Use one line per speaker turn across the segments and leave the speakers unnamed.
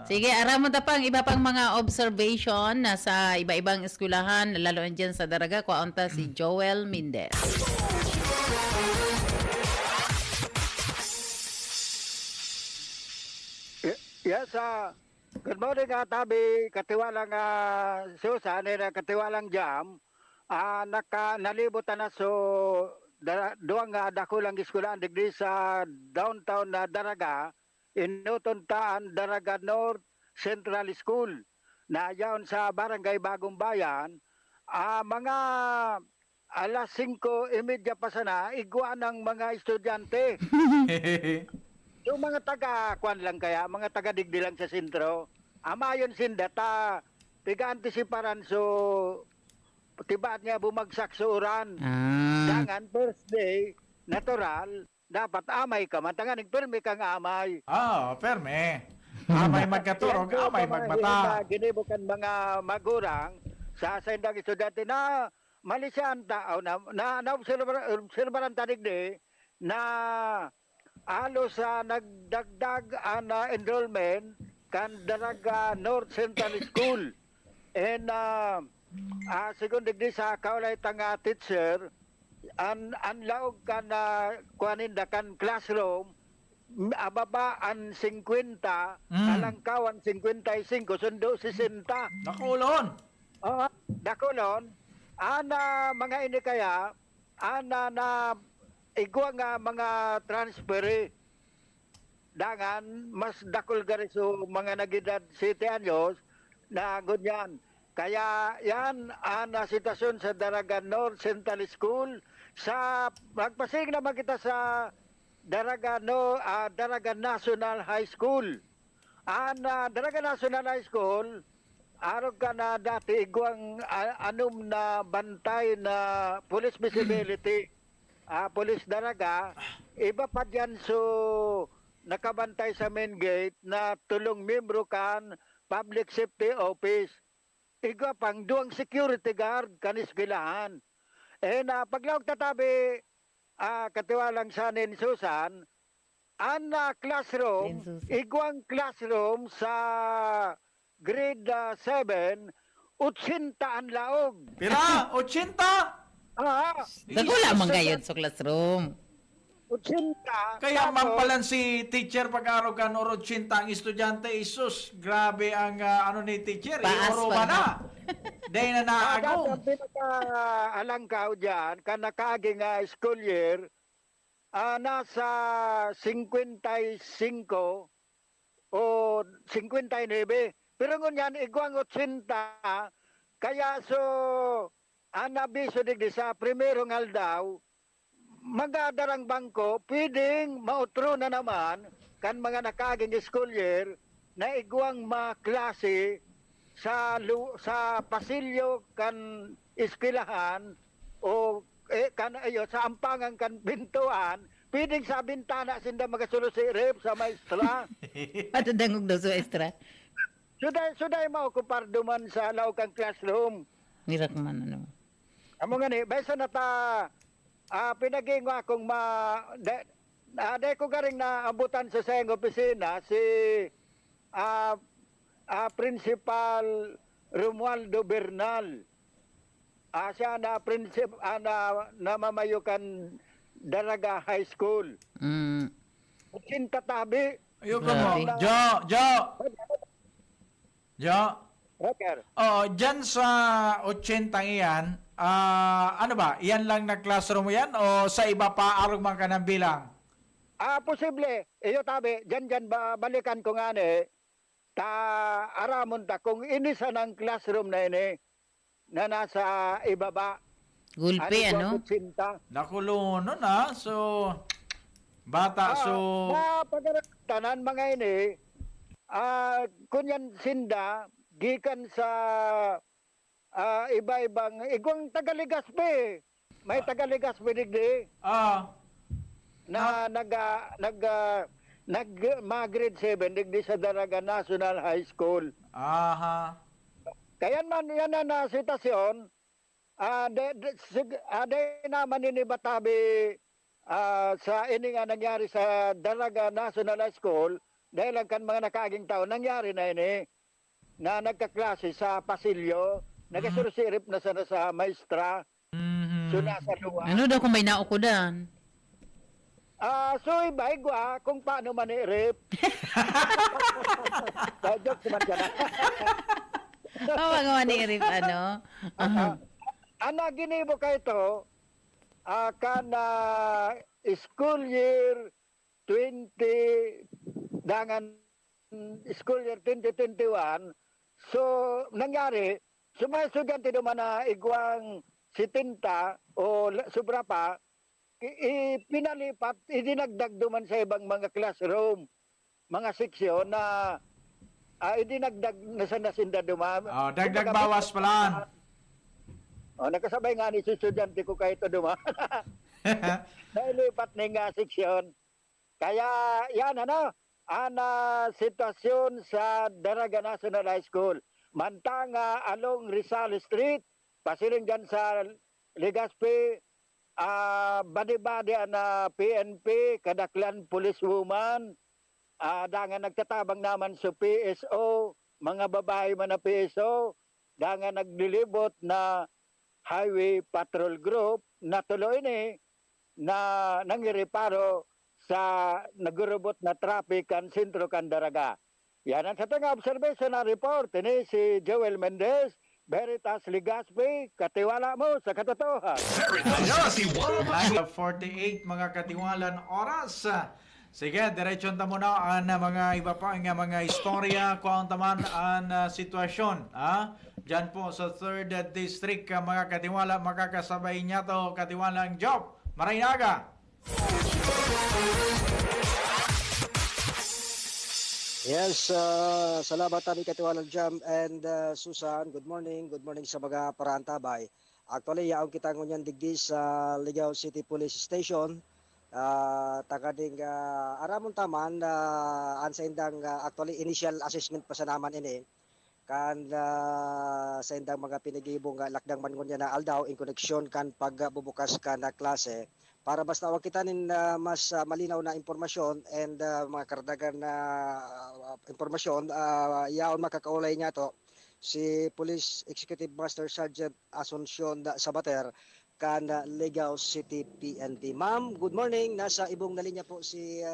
Sige, aram mo ta pang iba pang mga observation na sa iba-ibang eskwelahan, lalo na dyan sa Daraga, kwaunta si Joel Mendez.
Yes, good morning, Tabi. Katiwalang Susan, katiwalang Jam. Nalibutan na duwang dakulang eskwelahan digdi sa downtown na Daraga, inutuntaan Daraga North Central School na yaon sa Barangay Bagong Bayan. Mga alas 5:30 pa sana, igwa ng mga estudyante. Yung mga taga-kwan lang kaya, mga taga-digdi lang sa sentro, amayon sinda, tiga-antisiparan tibaat niya bumagsak sa uran. Dangan, first day, natural, dapat amay ka, matangan, nagpirmi kang amay.
Perme. Amay magkaturog, amay magbata.
Ginibukan mga magurang, sa indang estudyante na malisyan tao, na obserbaran tadigdi, na alos sa nagdagdag na enrollment kan Daraga North Central School. And sigun digdi sa kaulay tanga teacher, ang laog kan kuaninda kan classroom, ababa ang 50, alangkawan 55, sundo 60.
Nakulon.
Dakulon, mga ini kaya, na igwa nga mga transfer dangan mas dakol gari so mga nagidad 7 anyos na ganyan. Kaya yan ang sitwasyon sa Daraga North Central School. Sa magpasig naman kita sa Daraga National High School. Daraga National High School, arog ka na dati igwang anum na bantay na police visibility. Police Daraga, iba pa dyan nakabantay sa main gate na tulong membro kan Public Safety Office. Iga pang duang security guard kan eskwelahan. Paglawag tatabi, katiwalang sanin Susan, classroom, igwang classroom sa grade 7, 80 ang laog.
Pira, 80?
Dagula man gayod sa classroom.
80.
Kaya mampalan si teacher pag-araw ka noro 80 ang estudyante, isus, grabe ang ni teacher,
Paas
ioro
pa
ba
na.
na? Dahil na naagong.
Ang pinaka-alangkaw dyan, kanakaging school year, nasa 55 o 59. Pero ngunyan, igwang 80, kaya anabiso digdi sa primerong aldaw, magadarang bangko, pwedeng mautro na naman kan mga nakaging school year na igwang maklase sa pasilyo kan eskwelahan o sa ampangan kan pintuan, pwedeng sa bintana sinda magasulo si rep sa maestra.
Patadangog daw sa extra.
Suday maokupar duman sa law kang classroom.
Mirak man ano.
Amo nga ni, baysa na pinaging akong day ko garing na abutan sa sayang opisina si Principal Romualdo Bernal. Siya na namamayukan Daraga High School. Tatabi.
Ayoko mo. Jo.
Rocker.
Dyan sa 80 iyan, ano ba? Iyan lang na classroom yan o sa iba pa arog man ka ng bilang?
Posible. Iyo tabi, dyan balikan ko nga aramon kung inisa ng classroom na ini na nasa ibaba.
Gulpi, ano?
Nakulo na. So, bata,
pagkatanan mga ini, kunyan sinda, gikan sa iba-ibang, igwang Tagaligaspi. May Tagaligaspi digdi. Na grade 7 digdi sa Daraga National High School. Kaya man yan na sitasyon, naman inibatabi sa ini nga nangyari sa Daraga National High School, dahil lang kan mga nakaaging tao, nangyari na ini na nagkaklase sa pasilyo, nagasurusirip na sana sa maestra, so nasa luwa.
Ano daw kung may naukudan?
So iba, igwa, kung paano manirip. Joke naman ka na.
Oh, mga manirip, ano?
Ana ginibo ka ito, kana school year 20, dangan school year 2021, so nangyari, sumaya estudyante naman na igwang 70 o sobra pa, pinalipat, idinagdag duman sa ibang mga classroom, mga seksyon na idinagdag na sa nasinda duman.
Oh, dagdag bawas pala.
Nakasabay nga ni si estudyante ko kahit duman. Nailipat na nga seksyon. Kaya yan sitwasyon sa Daraga National High School. Mantanga along Rizal Street, pasiling dyan sa Legazpi, badi-badi na PNP, kadaklan policewoman, dangan nagtatabang naman sa PSO, mga babae man na PSO, dangan naglilibot na Highway Patrol Group, natuloy ni na nangireparo sa nagurubot na traffic kan sentro kan Daraga. Yan ang sa tanga observation na report ni si Joel Mendez, Veritas Legazpi, katiwala mo sa katotohanan.
48 mga katiwalan oras. Sige, diretsyon ta muna ang mga iba pa ang mga istorya kung taman ang sitwasyon. Diyan po sa 3rd District, mga katiwala, makakasabay niya to katiwalang job. Maraynaga.
Yes, salamat kami Katiwalang Jam and Susan. Good morning sa mga parantabay. Actually, yaong kita ngunyan digdi sa Ligao City Police Station. Takading aramon taman sa indang actually initial assessment pa sa naman ini. Kan sa indang mga pinigibong lakdang man ngunyan na aldaw in connection kan pagbubukas kan na klase. Para basta wag kita nin mas malinaw na impormasyon and mga kardagan na impormasyon, yaon makakaulay niya to si Police Executive Master Sergeant Asuncion Sabater kan Ligao City PNP. Ma'am, good morning. Nasa ibong na linya po si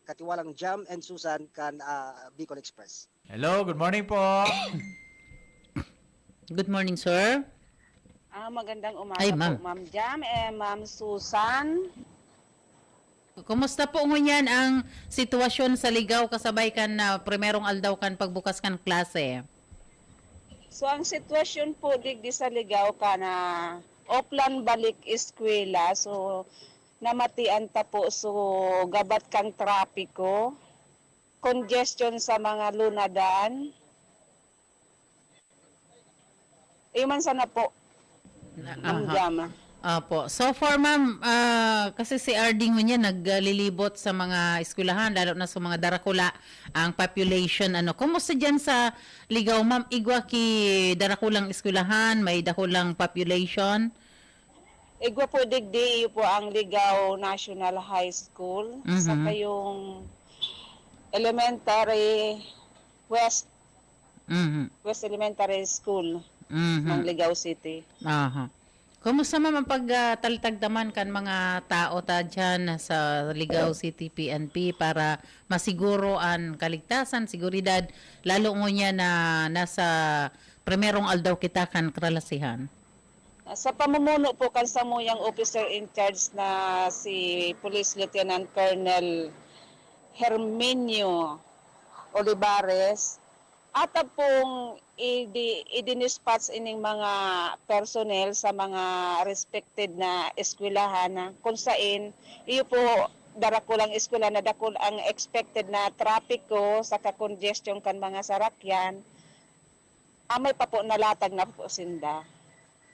Katiwalang Jam and Susan kan Bicol Express.
Hello, good morning po.
Good morning, sir.
Magandang umaga
Ay, ma'am.
po, Ma'am Jam Ma'am Susan.
Kumusta po ngunyan ang sitwasyon sa Ligao kasabay kan na primerong aldaw kan pagbukas kan klase?
So ang sitwasyon po digdi sa Ligao ka na Oplan balik eskwela, so namatian ta po so gabat kang trapiko, congestion sa mga lunadan. Iman sana po, Ma'am Jam.
Apo. So far, ma'am, kasi si RD niya naglilibot sa mga eskwelahan, lalo na sa mga Darakula, ang population. Kumusta dyan sa Ligao, ma'am? Igwa ki Darakulang eskwelahan, may dakulang population?
Igwa po digdi, iyo po ang Ligao National High School. Saka yung elementary West Elementary School ng Ligao City.
Aha. Kumusta ma'am ang pagtaltagdaman kan mga tao ta dyan sa Ligao City PNP para masiguro ang kaligtasan, seguridad, lalo ngunya na nasa primerong aldaw kita kan kralasihan?
Sa pamumuno po kan sa muyang officer in charge na si Police Lieutenant Colonel Herminio Olivares, ata pong idinispatch ining mga personnel sa mga respected na eskwelahan na kung saan iyo po darakulang eskwela na dakul ang expected na trapiko sa congestion kan mga sarakyan, amay pa po nalatag na po sinda.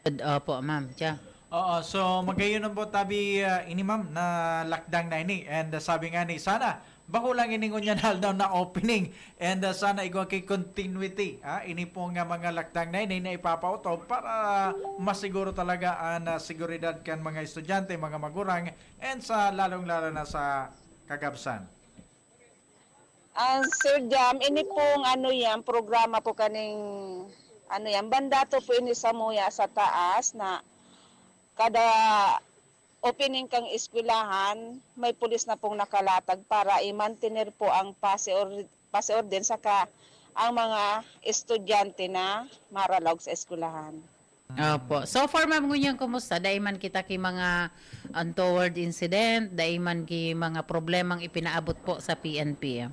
Opo, ma'am. Tiya.
Oo, so magayon po tabi ini ma'am na lockdown na ini and sabi nga ni sana bako lang iningon yan daw na opening and sana igwa kay continuity ini po nga mga lockdown na ini na ipapauto para masiguro talaga ang seguridad kan mga estudyante, mga magurang and sa lalong-lalo na sa kagabsan.
Sir Jam, ini pong programa po kaning bandato po ini sa muya sa taas na kada opening kang eskwelahan, may pulis na pong nakalatag para i-maintainer po ang pase-orden saka ang mga estudyante na maralog sa eskwelahan.
Opo. So far, ma'am, ngunyan, kumusta? Daiman kita ki mga untoward incident, daiman ki mga problemang ipinaabot po sa PNP.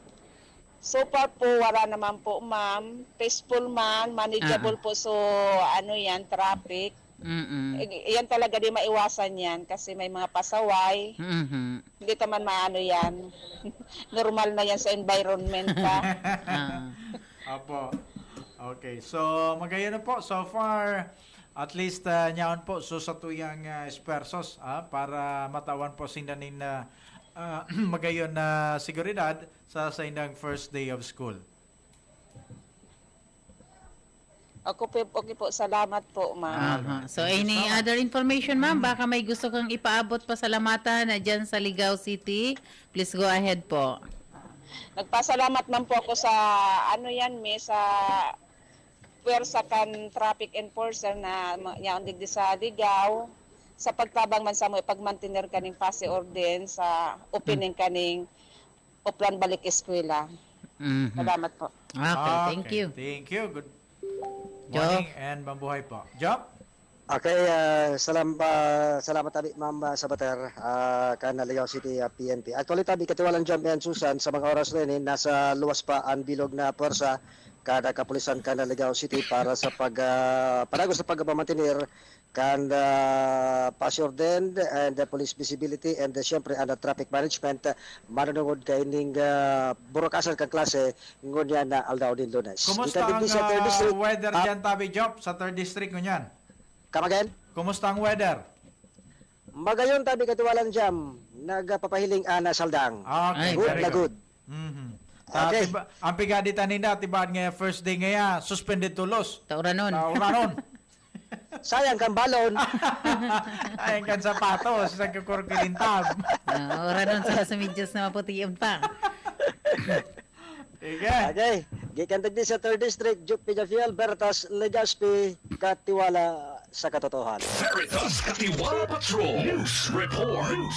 So far po, wala naman po, ma'am. Peaceful man, manageable po so traffic. Yan talaga di maiwasan yan kasi may mga pasaway. Hindi naman yan. Normal na yan sa environment pa.
Opo. Okay. So, magayon na po. So far, at least nyaon po so sa tuyang espersos para matawan po sinanin na magayon na seguridad sa indang first day of school.
Okay po, salamat po, ma'am.
So, any other information, ma'am? Baka may gusto kang ipaabot pa salamatan na dyan sa Ligao City. Please go ahead po.
Nagpasalamat man po ako sa sa puwersa kan traffic enforcer na yaon digdi sa Ligao sa pagtabang man sa mo pagmantiner kaning pase orden sa opening kaning Uplan Balik Eskwela. Salamat po.
Okay, thank you.
Thank you. Good morning and mabuhay po. Job?
Okay, salamat tabi Ma'am Sabater kan Ligao City PNP. Actually tabi katiwalang Jam and Susan sa mga oras rin nasa luwas pa ang bilog na puwersa kada kapulisan kan Ligao City para sa panagos sa pagmamantenir kan pass orden and the police visibility and syempre ang traffic management manunungod kay ning burokasan kan klase ngunya na aldaw din Lunes.
Kumusta ang weather dyan tabi Job sa 3rd district ngunyan?
Come again?
Kumusta ang weather?
Magayon tabi katiwalang Jam nagpapahiling ana saldang.
Okay,
Good
very
na good.
Okay. Ang pigaditan nila tibad nga first day ngaya suspended tulos.
Tauranon.
Sayang kang balon.
Ayun kan sapatos sa kukurkilintab.
Oranon sa medyas na maputiyon pa.
Okay. Gikan tagdi sa 3rd district Jup Pijafiel Veritas Legazpi katiwala sa katotohanan.
Veritas Katiwala Patrol News Report.